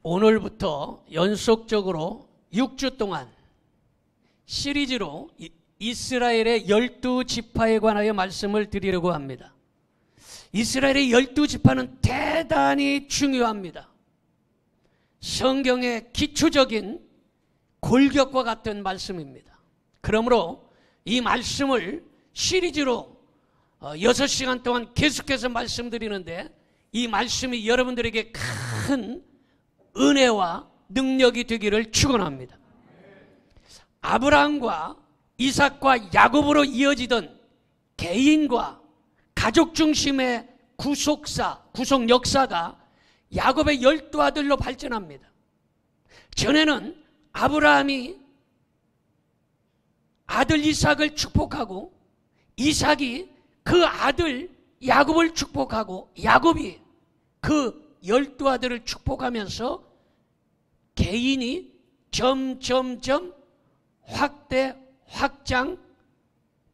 오늘부터 연속적으로 6주 동안 시리즈로 이스라엘의 12지파에 관하여 말씀을 드리려고 합니다. 이스라엘의 12지파는 대단히 중요합니다. 성경의 기초적인 골격과 같은 말씀입니다. 그러므로 이 말씀을 시리즈로 6시간 동안 계속해서 말씀드리는데, 이 말씀이 여러분들에게 큰 은혜와 능력이 되기를 축원합니다. 아브라함과 이삭과 야곱으로 이어지던 개인과 가족 중심의 구속 역사가 야곱의 12아들로 발전합니다. 전에는 아브라함이 아들 이삭을 축복하고, 이삭이 그 아들 야곱을 축복하고, 야곱이 그 12아들을 축복하면서 개인이 점점점 확장,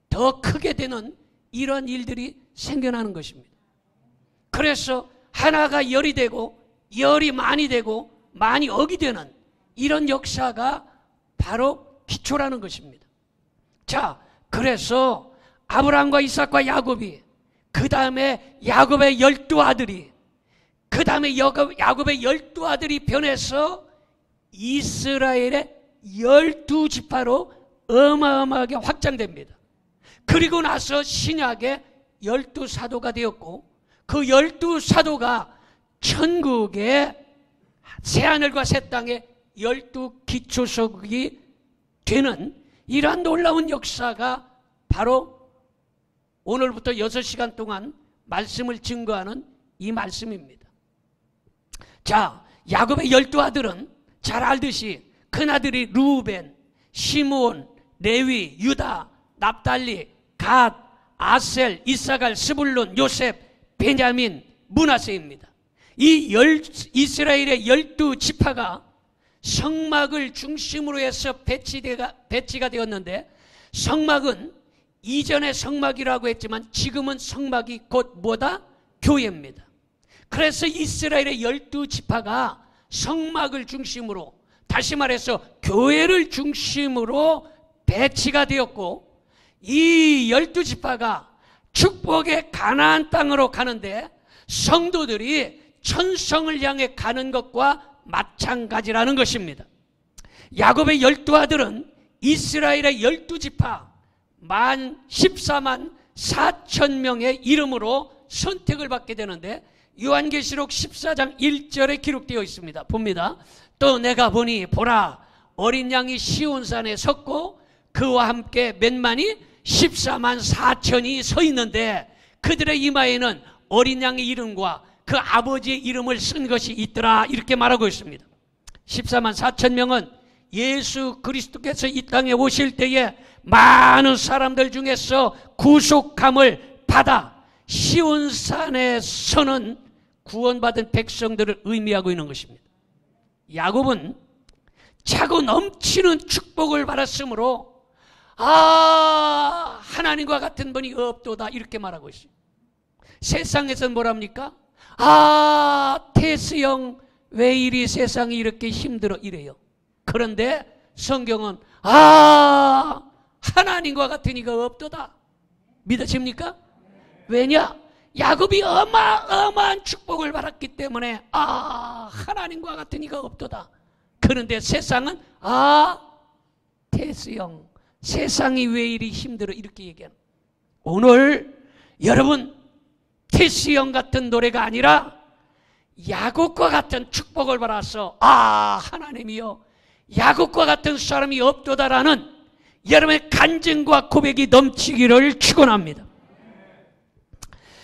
더 크게 되는 이런 일들이 생겨나는 것입니다. 그래서 하나가 열이 되고, 열이 많이 되고, 많이 억이 되는 이런 역사가 바로 기초라는 것입니다. 자, 그래서 아브라함과 이삭과 야곱이, 그 다음에 야곱의 12아들이, 그 다음에 야곱의 12아들이 변해서 이스라엘의 12지파로 어마어마하게 확장됩니다. 그리고 나서 신약의 12사도가 되었고, 그 12사도가 천국의 새하늘과 새 땅의 12기초석이 되는 이러한 놀라운 역사가 바로 오늘부터 6시간 동안 말씀을 증거하는 이 말씀입니다. 자, 야곱의 12아들은 잘 알듯이 큰아들이 루벤, 시므온, 레위, 유다, 납달리, 갓, 아셀, 이사갈, 스불론, 요셉, 베냐민, 므낫세입니다. 이 이스라엘의 12지파가 성막을 중심으로 해서 배치가 되었는데, 성막은 이전에 성막이라고 했지만 지금은 성막이 곧 뭐다? 교회입니다. 그래서 이스라엘의 12지파가 성막을 중심으로, 다시 말해서 교회를 중심으로 배치가 되었고, 이 12지파가 축복의 가나안 땅으로 가는데 성도들이 천성을 향해 가는 것과 마찬가지라는 것입니다. 야곱의 12아들은 이스라엘의 12지파 14만 4천 명의 이름으로 선택을 받게 되는데, 요한계시록 14장 1절에 기록되어 있습니다. 봅니다. 또 내가 보니 보라, 어린 양이 시온산에 섰고 그와 함께 몇만이 14만 4천이 서 있는데, 그들의 이마에는 어린 양의 이름과 그 아버지의 이름을 쓴 것이 있더라, 이렇게 말하고 있습니다. 14만 4천 명은 예수 그리스도께서 이 땅에 오실 때에 많은 사람들 중에서 구속함을 받아 시온산에 서는 구원받은 백성들을 의미하고 있는 것입니다. 야곱은 차고 넘치는 축복을 받았으므로 하나님과 같은 분이 없도다, 이렇게 말하고 있어요. 세상에서는 뭐랍니까? 태스형 왜 이리 세상이 이렇게 힘들어, 이래요. 그런데 성경은 하나님과 같은 이가 없도다. 믿으십니까? 왜냐? 야곱이 어마어마한 축복을 받았기 때문에 하나님과 같은 이가 없도다. 그런데 세상은 태스형, 세상이 왜 이리 힘들어, 이렇게 얘기하는. 오늘 여러분, 태스형 같은 노래가 아니라 야곱과 같은 축복을 받아서 하나님이여, 야곱과 같은 사람이 없도다라는 여러분의 간증과 고백이 넘치기를 축원합니다.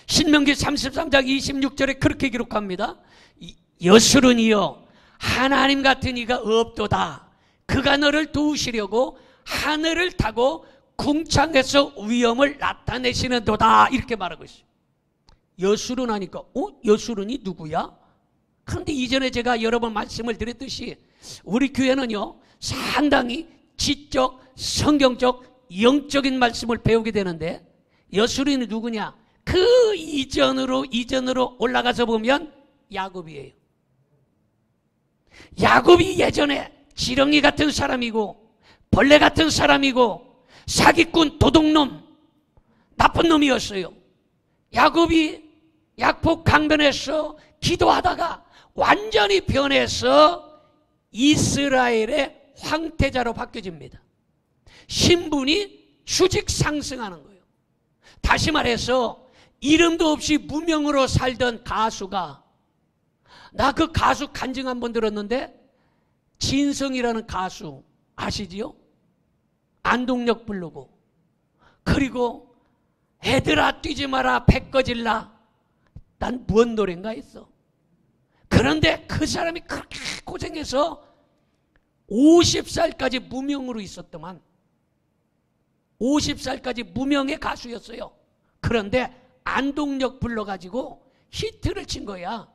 신명기 33장 26절에 그렇게 기록합니다. 여수른이여, 하나님 같은 이가 없도다. 그가 너를 도우시려고 하늘을 타고 궁창에서 위엄을 나타내시는도다, 이렇게 말하고 있어요. 여수른 하니까 여수른이 누구야? 그런데 이전에 제가 여러 번 말씀을 드렸듯이 우리 교회는요, 상당히 지적, 성경적, 영적인 말씀을 배우게 되는데, 여수른이 누구냐? 그 이전으로 올라가서 보면 야곱이에요. 야곱이 예전에 지렁이 같은 사람이고 벌레 같은 사람이고 사기꾼, 도둑놈, 나쁜 놈이었어요. 야곱이 약복 강변에서 기도하다가 완전히 변해서 이스라엘의 황태자로 바뀌어집니다. 신분이 수직 상승하는 거예요. 다시 말해서 이름도 없이 무명으로 살던 가수가, 나 그 가수 간증 한번 들었는데, 진성이라는 가수 아시지요? 안동역 부르고, 그리고 애들아 뛰지 마라 배 꺼질라, 난 뭔 노래인가 했어. 그런데 그 사람이 그렇게 고생해서 50살까지 무명으로 있었더만. 50살까지 무명의 가수였어요. 그런데 안동역 불러가지고 히트를 친 거야.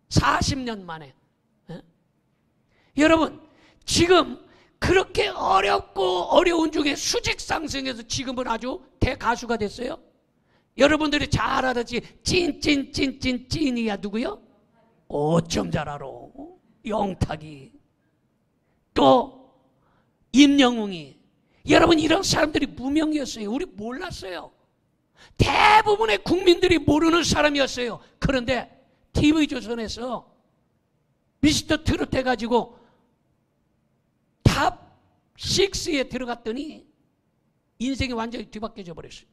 40년 만에. 에? 여러분, 지금 그렇게 어렵고 어려운 중에 수직 상승해서 지금은 아주 대가수가 됐어요. 여러분들이 잘 알았지. 찐이야. 누구요? 어쩜 잘 알아. 영탁이, 또 임영웅이. 여러분, 이런 사람들이 무명이었어요. 우리 몰랐어요. 대부분의 국민들이 모르는 사람이었어요. 그런데 TV조선에서 미스터 트롯 해가지고 탑 6에 들어갔더니 인생이 완전히 뒤바뀌어져 버렸어요.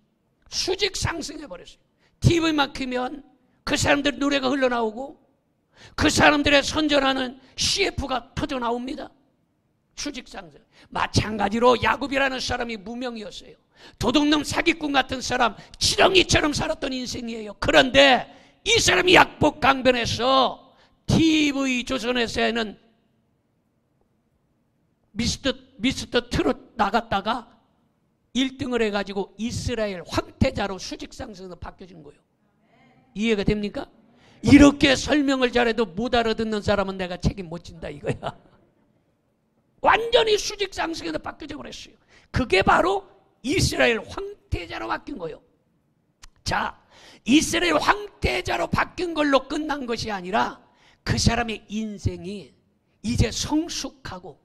수직 상승해 버렸어요. TV만 켜면 그 사람들 노래가 흘러나오고 그 사람들의 선전하는 CF가 터져 나옵니다. 수직 상승. 마찬가지로 야곱이라는 사람이 무명이었어요. 도둑놈, 사기꾼 같은 사람, 지렁이처럼 살았던 인생이에요. 그런데 이 사람이 약복 강변에서 TV조선에서는 미스터 트롯 나갔다가 1등을 해가지고 이스라엘 황태자로 수직 상승으로 바뀌어진 거예요. 이해가 됩니까? 이렇게 설명을 잘해도 못 알아듣는 사람은 내가 책임 못 진다 이거야. 완전히 수직 상승에서 바뀌어져 버렸어요. 그게 바로 이스라엘 황태자로 바뀐 거예요. 자, 이스라엘 황태자로 바뀐 걸로 끝난 것이 아니라 그 사람의 인생이 이제 성숙하고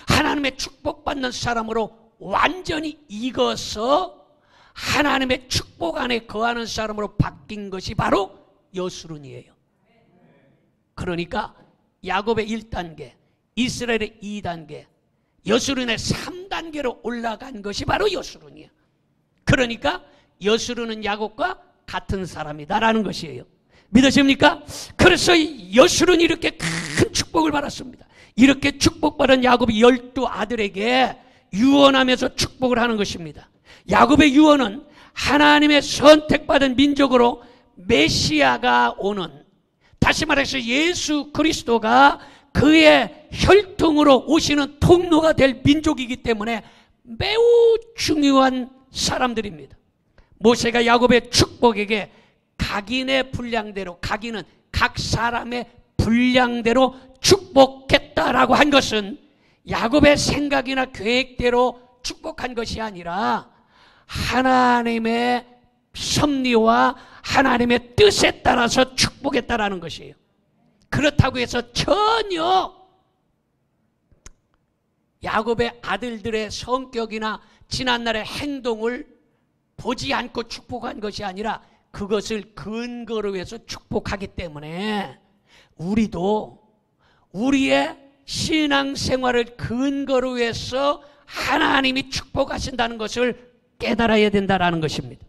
하나님의 축복받는 사람으로 완전히 익어서 하나님의 축복 안에 거하는 사람으로 바뀐 것이 바로 여수론이에요. 그러니까 야곱의 1단계, 이스라엘의 2단계, 여수론의 3단계로 올라간 것이 바로 여수론이에요. 그러니까 여수론은 야곱과 같은 사람이다라는 것이에요. 믿으십니까? 그래서 여수론이 이렇게 큰 축복을 받았습니다. 이렇게 축복받은 야곱이 12아들에게 유언하면서 축복을 하는 것입니다. 야곱의 유언은 하나님의 선택받은 민족으로 메시아가 오는, 다시 말해서 예수 그리스도가 그의 혈통으로 오시는 통로가 될 민족이기 때문에 매우 중요한 사람들입니다. 모세가 야곱의 축복에게 각인의 분량대로, 각인은 각 사람의 분량대로 축복했다라고 한 것은 야곱의 생각이나 계획대로 축복한 것이 아니라 하나님의 섭리와 하나님의 뜻에 따라서 축복했다라는 것이에요. 그렇다고 해서 전혀 야곱의 아들들의 성격이나 지난날의 행동을 보지 않고 축복한 것이 아니라 그것을 근거로 해서 축복하기 때문에 우리도 우리의 신앙생활을 근거로 해서 하나님이 축복하신다는 것을 깨달아야 된다는 것입니다.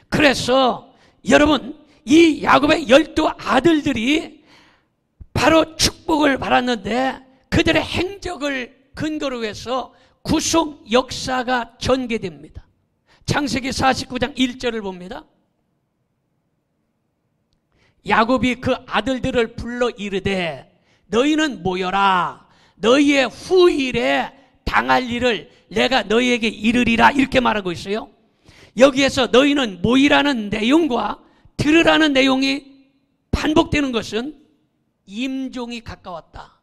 그래서 여러분, 이 야곱의 12아들들이 바로 축복을 받았는데 그들의 행적을 근거로 해서 구속 역사가 전개됩니다. 창세기 49장 1절을 봅니다. 야곱이 그 아들들을 불러 이르되 너희는 모여라, 너희의 후일에 당할 일을 내가 너희에게 이르리라, 이렇게 말하고 있어요. 여기에서 너희는 모이라는 내용과 들으라는 내용이 반복되는 것은 임종이 가까웠다.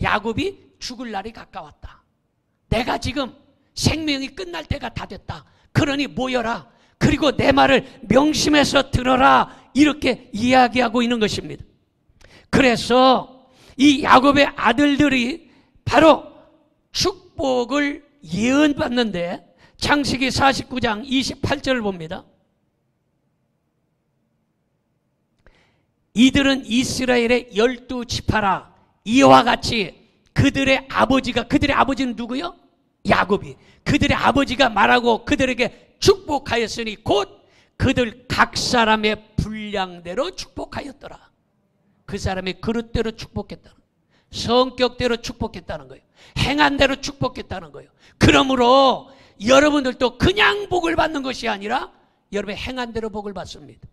야곱이 죽을 날이 가까웠다. 내가 지금 생명이 끝날 때가 다 됐다. 그러니 모여라. 그리고 내 말을 명심해서 들어라. 이렇게 이야기하고 있는 것입니다. 그래서 이 야곱의 아들들이 바로 축복을 예언받는데 창세기 49장 28절을 봅니다. 이들은 이스라엘의 12지파라. 이와 같이 그들의 아버지는 누구요? 야곱이. 그들의 아버지가 말하고 그들에게 축복하였으니 곧 그들 각 사람의 분량대로 축복하였더라. 그 사람의 그릇대로 축복했다는 거예요. 성격대로 축복했다는 거예요. 행한 대로 축복했다는 거예요. 그러므로 여러분들도 그냥 복을 받는 것이 아니라 여러분의 행한 대로 복을 받습니다.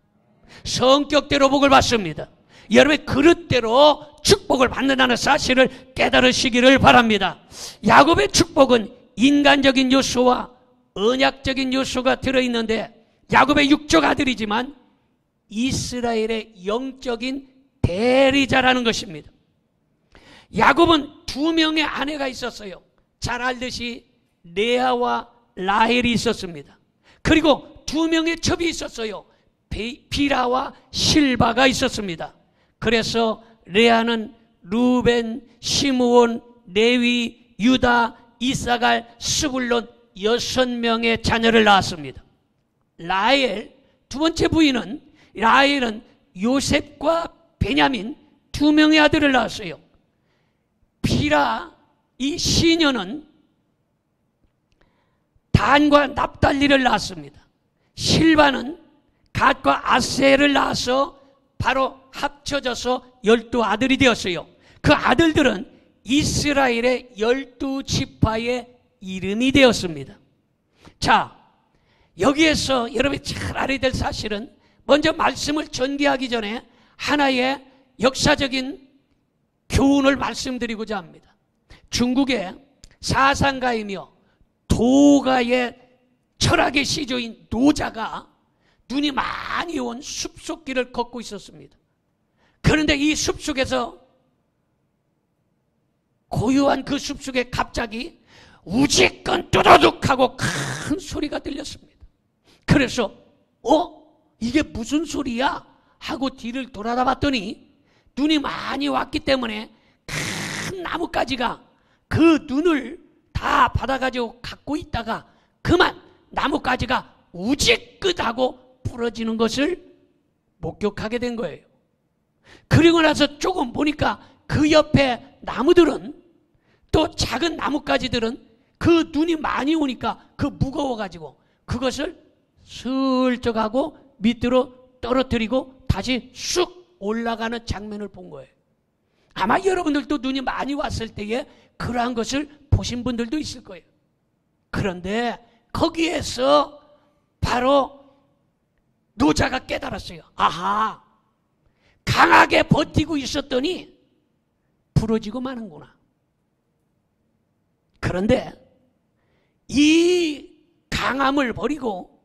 성격대로 복을 받습니다. 여러분의 그릇대로 축복을 받는다는 사실을 깨달으시기를 바랍니다. 야곱의 축복은 인간적인 요소와 언약적인 요소가 들어있는데 야곱의 육적 아들이지만 이스라엘의 영적인 대리자라는 것입니다. 야곱은 2명의 아내가 있었어요. 잘 알듯이 레아와 라헬이 있었습니다. 그리고 2명의 첩이 있었어요. 비라와 실바가 있었습니다. 그래서 레아는 루벤, 시므온, 레위, 유다, 이사갈, 스불론 6명의 자녀를 낳았습니다. 라헬, 두 번째 부인은 라헬은 요셉과 베냐민 2명의 아들을 낳았어요. 비라, 이 시녀는 단과 납달리를 낳았습니다. 실바는 갓과 아셀을 낳아서 바로 합쳐져서 12아들이 되었어요. 그 아들들은 이스라엘의 12지파의 이름이 되었습니다. 자, 여기에서 여러분이 잘 알아야 될 사실은 먼저 말씀을 전개하기 전에 하나의 역사적인 교훈을 말씀드리고자 합니다. 중국의 사상가이며 도가의 철학의 시조인 노자가 눈이 많이 온 숲속길을 걷고 있었습니다. 그런데 이 숲속에서 고요한 그 숲속에 갑자기 우지끈 뚜두둑하고 큰 소리가 들렸습니다. 그래서 이게 무슨 소리야? 하고 뒤를 돌아다 봤더니 눈이 많이 왔기 때문에 큰 나뭇가지가 그 눈을 다 받아가지고 갖고 있다가 그만 나뭇가지가 우지긋하고 부러지는 것을 목격하게 된 거예요. 그리고 나서 조금 보니까 그 옆에 나무들은 또 작은 나뭇가지들은 그 눈이 많이 오니까 그 무거워가지고 그것을 슬쩍 하고 밑으로 떨어뜨리고 다시 쑥 올라가는 장면을 본 거예요. 아마 여러분들도 눈이 많이 왔을 때에 그러한 것을 보신 분들도 있을 거예요. 그런데 거기에서 바로 노자가 깨달았어요. 아하, 강하게 버티고 있었더니 부러지고 마는구나. 그런데 이 강함을 버리고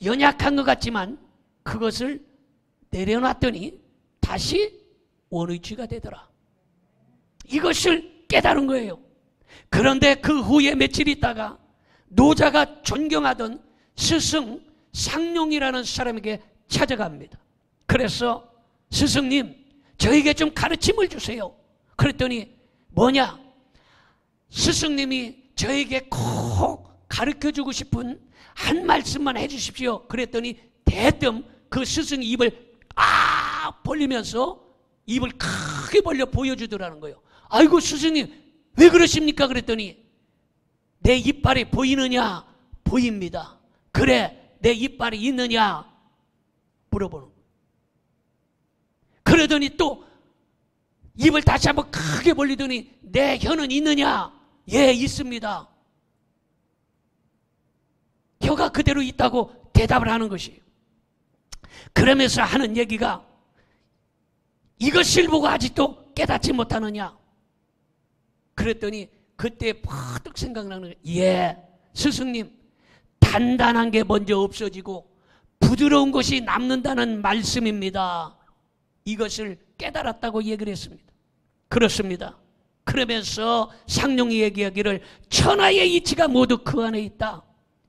연약한 것 같지만 그것을 내려놨더니 다시 원위치가 되더라. 이것을 깨달은 거예요. 그런데 그 후에 며칠 있다가 노자가 존경하던 스승 상룡이라는 사람에게 찾아갑니다. 그래서 스승님, 저에게 좀 가르침을 주세요. 그랬더니 뭐냐? 스승님이 저에게 꼭 가르쳐주고 싶은 한 말씀만 해주십시오. 그랬더니 대뜸 그 스승이 입을 벌리면서 입을 크게 벌려 보여주더라는 거예요. 아이고 스승님 왜 그러십니까? 그랬더니 내 이빨이 보이느냐? 보입니다. 그래 내 이빨이 있느냐? 물어보는 거예요. 그러더니 또 입을 다시 한번 크게 벌리더니 내 혀는 있느냐? 예, 있습니다. 혀가 그대로 있다고 대답을 하는 것이에요. 그러면서 하는 얘기가 이것을 보고 아직도 깨닫지 못하느냐? 그랬더니 그때 퍼뜩 생각나는 거예요. 예, 스승님, 단단한 게 먼저 없어지고 부드러운 것이 남는다는 말씀입니다. 이것을 깨달았다고 얘기를 했습니다. 그렇습니다. 그러면서 상룡이 얘기하기를 천하의 이치가 모두 그 안에 있다.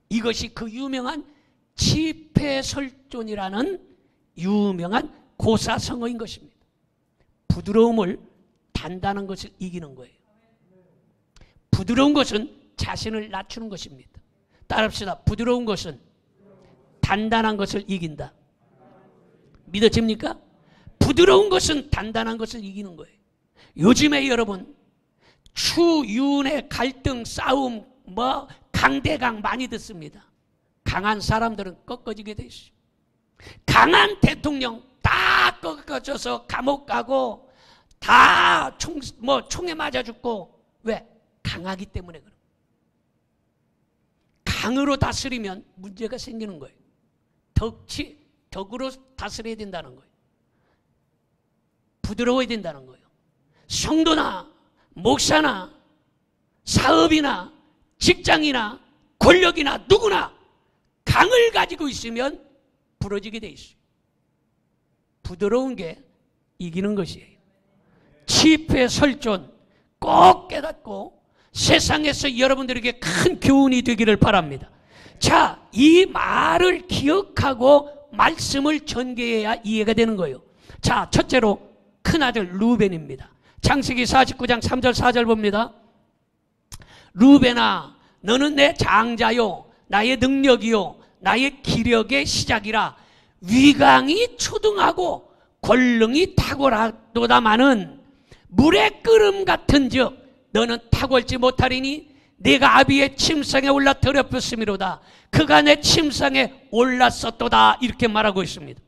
이것이 그 유명한 치패설존이라는 유명한 고사성어인 것입니다. 부드러움을 단단한 것을 이기는 거예요. 부드러운 것은 자신을 낮추는 것입니다. 따라합시다. 부드러운 것은 단단한 것을 이긴다. 믿어집니까? 부드러운 것은 단단한 것을 이기는 거예요. 요즘에 여러분 추윤회 갈등 싸움 강대강 많이 듣습니다. 강한 사람들은 꺾어지게 돼 있어요. 강한 대통령 다 꺾어져서 감옥 가고 다 총에 맞아 죽고. 왜? 강하기 때문에 그래요. 강으로 다스리면 문제가 생기는 거예요. 덕으로 다스려야 된다는 거예요. 부드러워야 된다는 거예요. 성도나 목사나 사업이나 직장이나 권력이나 누구나 강을 가지고 있으면 부러지게 돼 있어요. 부드러운 게 이기는 것이에요. 치패설존 꼭 깨닫고 세상에서 여러분들에게 큰 교훈이 되기를 바랍니다. 자, 이 말을 기억하고 말씀을 전개해야 이해가 되는 거예요. 자, 첫째로 큰아들 루벤입니다. 창세기 49장 3절 4절 봅니다. 루벤아, 너는 내 장자요 나의 능력이요 나의 기력의 시작이라. 위강이 초등하고 권능이 탁월하도다마는 물의 끓음 같은즉 너는 탁월지 못하리니 내가 아비의 침상에 올라 더럽혔음이로다. 그가 내 침상에 올랐었도다. 이렇게 말하고 있습니다.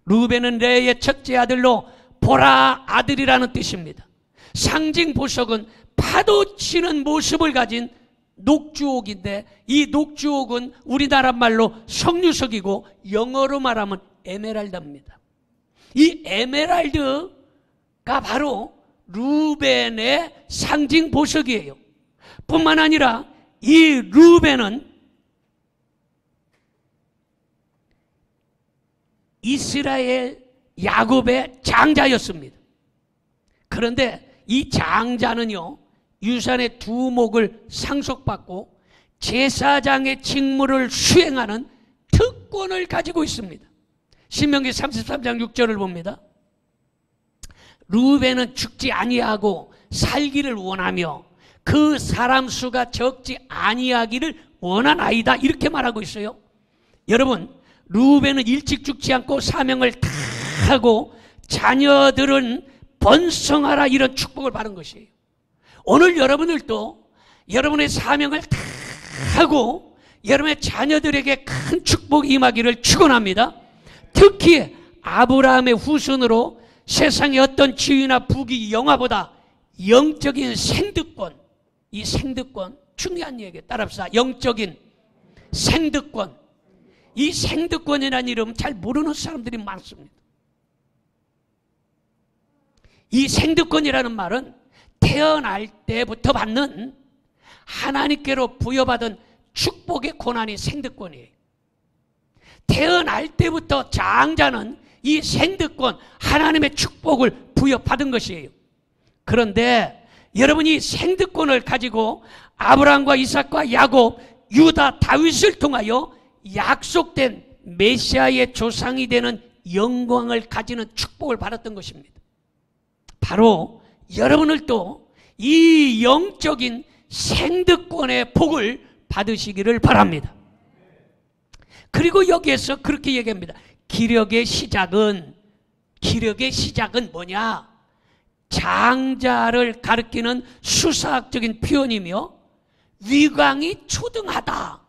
루벤은 레의 첫째 아들로 보라 아들이라는 뜻입니다. 상징 보석은 파도 치는 모습을 가진 녹주옥인데, 이 녹주옥은 우리나라 말로 석류석이고 영어로 말하면 에메랄드입니다. 이 에메랄드가 바로 루벤의 상징 보석이에요. 뿐만 아니라 이 루벤은 이스라엘 야곱의 장자였습니다. 그런데 이 장자는요, 유산의 두 목을 상속받고 제사장의 직무를 수행하는 특권을 가지고 있습니다. 신명기 33장 6절을 봅니다. 루벤은 죽지 아니하고 살기를 원하며 그 사람 수가 적지 아니하기를 원하나이다. 이렇게 말하고 있어요. 여러분, 루벤은 일찍 죽지 않고 사명을 다 하고 자녀들은 번성하라, 이런 축복을 받은 것이에요. 오늘 여러분들도 여러분의 사명을 다 하고 여러분의 자녀들에게 큰 축복이 임하기를 축원합니다. 특히 아브라함의 후손으로 세상의 어떤 지위나 부귀 영화보다 영적인 생득권, 이 생득권 중요한 얘기예요. 따라합시다. 영적인 생득권. 이 생득권이라는 이름 잘 모르는 사람들이 많습니다. 이 생득권이라는 말은 태어날 때부터 받는 하나님께로 부여받은 축복의 권한이 생득권이에요. 태어날 때부터 장자는 이 생득권, 하나님의 축복을 부여받은 것이에요. 그런데 여러분이 생득권을 가지고 아브라함과 이삭과 야곱, 유다, 다윗을 통하여 약속된 메시아의 조상이 되는 영광을 가지는 축복을 받았던 것입니다. 바로 여러분들도 이 영적인 생득권의 복을 받으시기를 바랍니다. 그리고 여기에서 그렇게 얘기합니다. 기력의 시작은 뭐냐? 장자를 가리키는 수사학적인 표현이며 위강이 초등하다,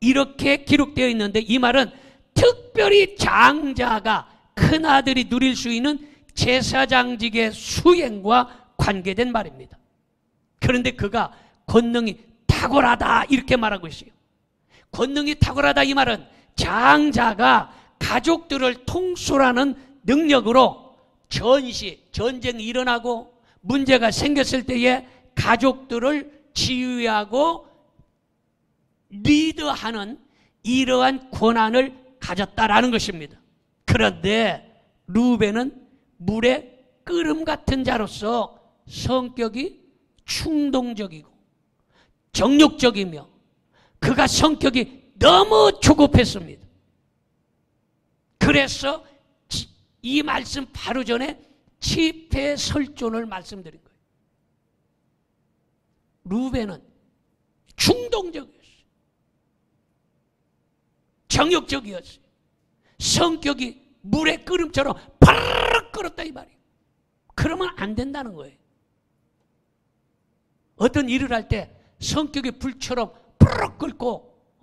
이렇게 기록되어 있는데, 이 말은 특별히 장자가 큰아들이 누릴 수 있는 제사장직의 수행과 관계된 말입니다. 그런데 그가 권능이 탁월하다, 이렇게 말하고 있어요. 권능이 탁월하다, 이 말은 장자가 가족들을 통솔하는 능력으로 전쟁이 일어나고 문제가 생겼을 때에 가족들을 지휘하고 리드하는 이러한 권한을 가졌다라는 것입니다. 그런데 루벤은 물의 끓음 같은 자로서 성격이 충동적이고 정욕적이며 그가 성격이 너무 조급했습니다. 그래서 이 말씀 바로 전에 치패설존을 말씀드린 거예요. 루벤은 충동적이었어요. 정욕적이었어요. 성격이 물의 끓음처럼 파르르 끓었다 이 말이에요. 그러면 안 된다는 거예요. 어떤 일을 할 때 성격이 불처럼 푸르륵 끓고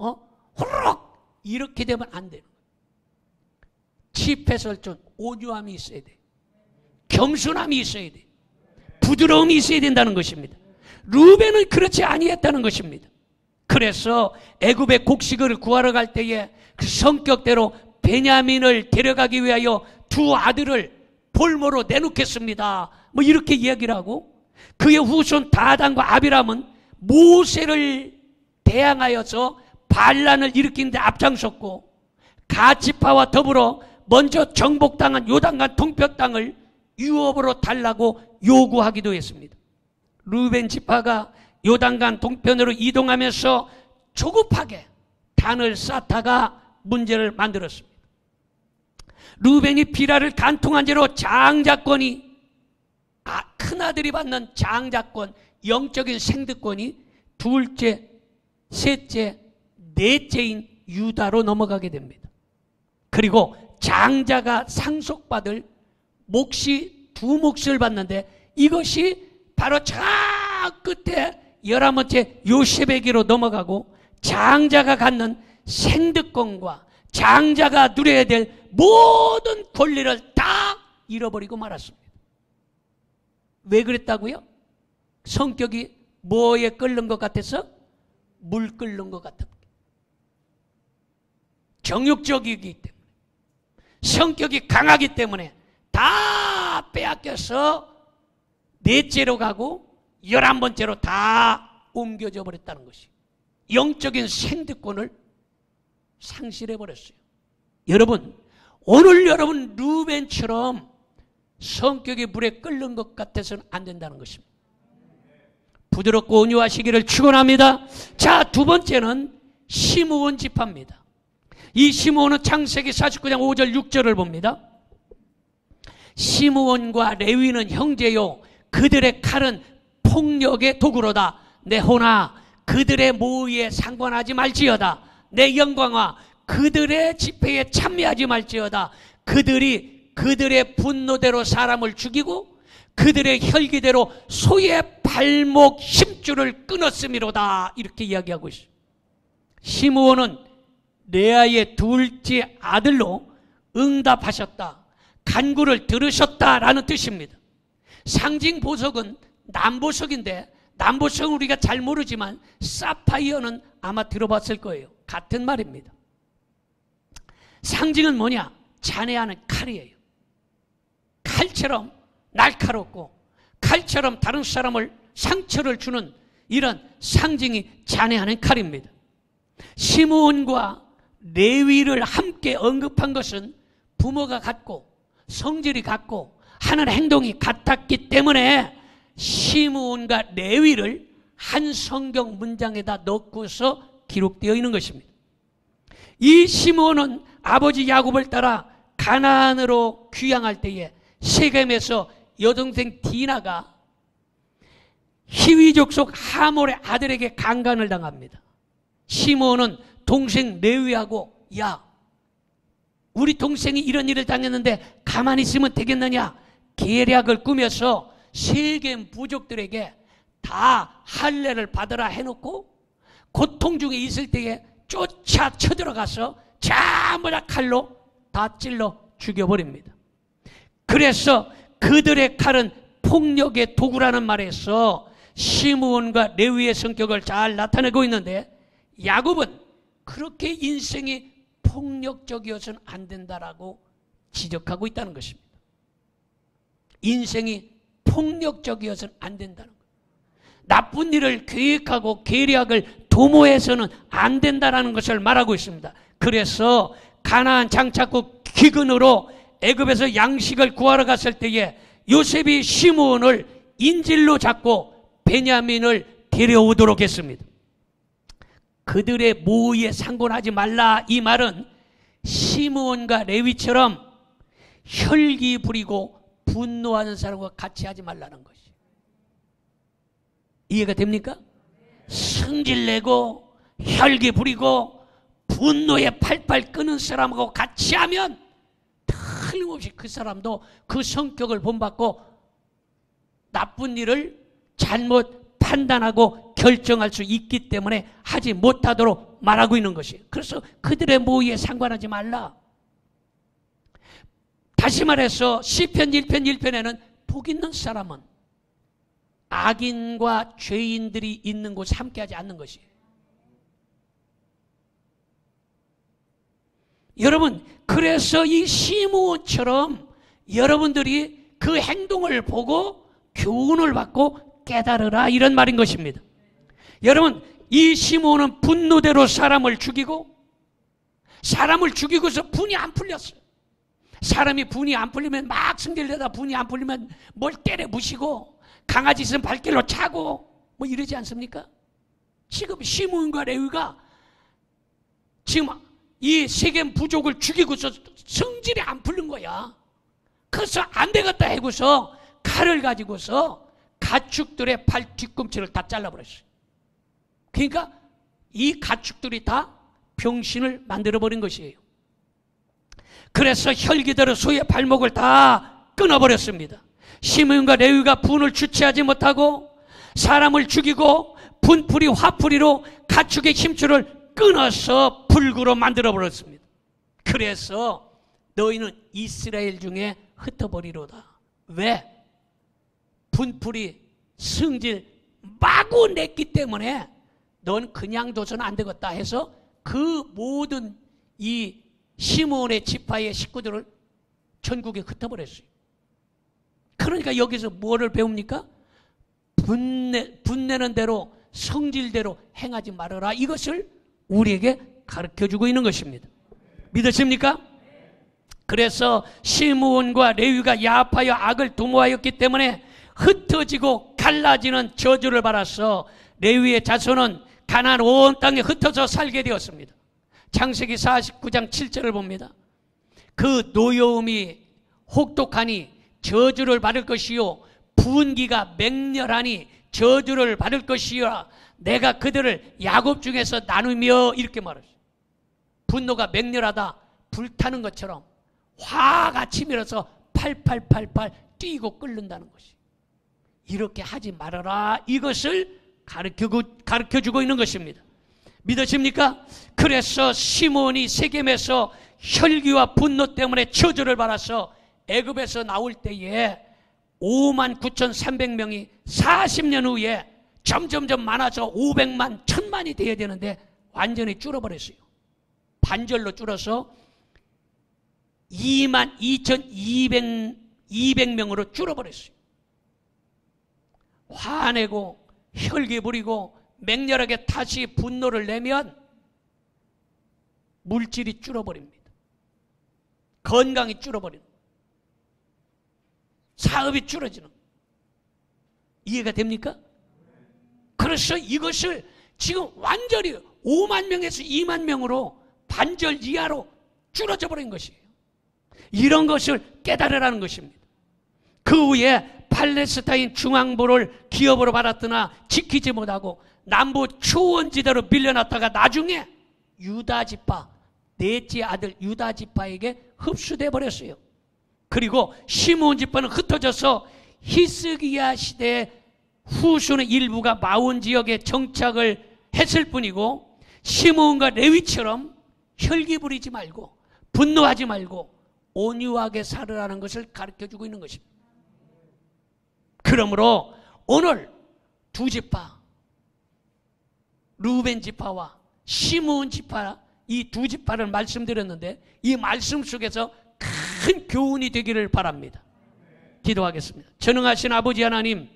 후루룩 이렇게 되면 안 돼요. 치패설존, 온유함이 있어야 돼. 겸손함이 있어야 돼. 부드러움이 있어야 된다는 것입니다. 루벤은 그렇지 아니했다는 것입니다. 그래서 애굽의 곡식을 구하러 갈 때에 그 성격대로 베냐민을 데려가기 위하여 두 아들을 볼모로 내놓겠습니다. 뭐 이렇게 이야기를 하고, 그의 후손 다단과 아비람은 모세를 대항하여서 반란을 일으키는데 앞장섰고, 가치파와 더불어 먼저 정복당한 요단강 동편 땅을 유업으로 달라고 요구하기도 했습니다. 루벤 지파가 요단강 동편으로 이동하면서 조급하게 단을 쌓다가 문제를 만들었습니다. 루벤이 비라를 간통한 죄로 장자권이, 큰아들이 받는 장자권, 영적인 생득권이 둘째, 셋째, 넷째인 유다로 넘어가게 됩니다. 그리고 장자가 상속받을 몫이 두 몫을 받는데, 이것이 바로 저 끝에 11번째 요셉에게로 넘어가고, 장자가 갖는 생득권과 장자가 누려야 될 모든 권리를 다 잃어버리고 말았습니다. 왜 그랬다고요? 성격이 뭐에 끓는 것 같아서? 물 끓는 것 같은, 정욕적이기 때문에, 성격이 강하기 때문에 다 빼앗겨서 넷째로 가고 11번째로 다 옮겨져 버렸다는 것이, 영적인 생득권을 상실해 버렸어요. 여러분, 오늘 여러분 루벤처럼 성격이 물에 끓는 것 같아서는 안 된다는 것입니다. 부드럽고 온유하시기를 축원합니다. 자, 두 번째는 시므온 지파입니다. 이 시므온은 창세기 49장 5절 6절을 봅니다. 시므온과 레위는 형제요, 그들의 칼은 폭력의 도구로다. 내 호나 그들의 모의에 상관하지 말지어다. 내 영광아 그들의 집회에 참여하지 말지어다. 그들이 그들의 분노대로 사람을 죽이고 그들의 혈기대로 소의 발목 힘줄을 끊었음이로다. 이렇게 이야기하고 있어요. 시므온은 레아의 둘째 아들로 응답하셨다, 간구를 들으셨다라는 뜻입니다. 상징 보석은 남보석인데, 남보석은 우리가 잘 모르지만 사파이어는 아마 들어봤을 거예요. 같은 말입니다. 상징은 뭐냐? 잔해하는 칼이에요. 칼처럼 날카롭고 칼처럼 다른 사람을 상처를 주는 이런 상징이 잔해하는 칼입니다. 시므온과 레위를 함께 언급한 것은 부모가 같고 성질이 같고 하는 행동이 같았기 때문에 시므온과 레위를 한 성경 문장에다 넣고서 기록되어 있는 것입니다. 이 시므온은 아버지 야곱을 따라 가나안으로 귀향할 때에 세겜에서 여동생 디나가 히위 족속 하몰의 아들에게 강간을 당합니다. 시므온은 동생 레위하고, 야, 우리 동생이 이런 일을 당했는데 가만히 있으면 되겠느냐? 계략을 꾸며서 세겜 부족들에게 다 할례를 받으라 해놓고 고통 중에 있을 때에 쫓아 쳐들어가서 전부 다 칼로 다 찔러 죽여버립니다. 그래서 그들의 칼은 폭력의 도구라는 말에서 시므온과 레위의 성격을 잘 나타내고 있는데, 야곱은 그렇게 인생이 폭력적이어서는 안 된다라고 지적하고 있다는 것입니다. 인생이 폭력적이어서는 안 된다는 거예요. 나쁜 일을 계획하고 계략을 도모해서는 안 된다라는 것을 말하고 있습니다. 그래서 가나안 장착국 기근으로 애굽에서 양식을 구하러 갔을 때에 요셉이 시므온을 인질로 잡고 베냐민을 데려오도록 했습니다. 그들의 모의에 상관하지 말라, 이 말은 시므온과 레위처럼 혈기 부리고 분노하는 사람과 같이 하지 말라는 것이. 이해가 됩니까? 승질내고 혈기 부리고 분노에 팔팔 끄는 사람하고 같이 하면 틀림없이 그 사람도 그 성격을 본받고 나쁜 일을 잘못 판단하고 결정할 수 있기 때문에 하지 못하도록 말하고 있는 것이에요. 그래서 그들의 모의에 상관하지 말라. 다시 말해서 시편 1편 1편에는 복 있는 사람은 악인과 죄인들이 있는 곳에 함께하지 않는 것이에요. 여러분, 그래서 이 시므온처럼 여러분들이 그 행동을 보고 교훈을 받고 깨달으라, 이런 말인 것입니다. 여러분, 이 시므온은 분노대로 사람을 죽이고서 분이 안 풀렸어요. 사람이 분이 안 풀리면 막 승질내다 분이 안 풀리면 뭘 때려 부시고 강아지 있으면 발길로 차고 뭐 이러지 않습니까? 지금 시므온과 레위가 지금 이 세겜 부족을 죽이고서 성질이 안 풀린 거야. 그래서 안 되겠다 하고서 칼을 가지고서 가축들의 발 뒤꿈치를 다 잘라버렸어요. 그러니까 이 가축들이 다 병신을 만들어버린 것이에요. 그래서 혈기대로 소의 발목을 다 끊어버렸습니다. 시므온과 레위가 분을 주체하지 못하고 사람을 죽이고 분풀이 화풀이로 가축의 힘줄을 끊어서 불구로 만들어버렸습니다. 그래서 너희는 이스라엘 중에 흩어버리로다. 왜? 분풀이 성질 마구 냈기 때문에 넌 그냥 둬서는 안 되겠다 해서 그 모든 이 시므온의 지파의 식구들을 전국에 흩어버렸어요. 그러니까 여기서 뭐를 배웁니까? 분내는 대로 성질대로 행하지 말아라, 이것을 우리에게 가르쳐주고 있는 것입니다. 믿으십니까? 그래서 시므온과 레위가 야합하여 악을 도모하였기 때문에 흩어지고 갈라지는 저주를 받아서 레위의 자손은 가나안 온 땅에 흩어져 살게 되었습니다. 창세기 49장 7절을 봅니다. 그 노여움이 혹독하니 저주를 받을 것이요 분기가 맹렬하니 저주를 받을 것이요 내가 그들을 야곱 중에서 나누며, 이렇게 말했어요. 분노가 맹렬하다, 불타는 것처럼 화가 치밀어서 팔팔팔팔 뛰고 끓는다는 것이. 이렇게 하지 말아라, 이것을 가르쳐주고 있는 것입니다. 믿으십니까? 그래서 시므온이 세겜에서 혈기와 분노 때문에 저주를 받아서 애굽에서 나올 때에 59,300명이 40년 후에 점점점 많아져 500만, 1000만이 돼야 되는데 완전히 줄어버렸어요. 반절로 줄어서 22,200명으로 줄어버렸어요. 화내고 혈기 부리고 맹렬하게 다시 분노를 내면 물질이 줄어버립니다. 건강이 줄어버립니다. 사업이 줄어지는. 이해가 됩니까? 그래서 이것을 지금 완전히 5만 명에서 2만 명으로 반절 이하로 줄어져 버린 것이에요. 이런 것을 깨달으라는 것입니다. 그 후에 팔레스타인 중앙부를 기업으로 받았으나 지키지 못하고 남부 초원지대로 밀려났다가 나중에 유다지파, 넷째 아들 유다지파에게 흡수돼 버렸어요. 그리고 시므온 지파는 흩어져서 히스기야 시대 후손의 일부가 마온 지역에 정착을 했을 뿐이고, 시므온과 레위처럼 혈기 부리지 말고 분노하지 말고 온유하게 살으라는 것을 가르쳐주고 있는 것입니다. 그러므로 오늘 두 지파, 루벤 지파와 시므온 지파, 이 두 지파를 말씀드렸는데 이 말씀 속에서 큰 교훈이 되기를 바랍니다. 기도하겠습니다. 전능하신 아버지 하나님,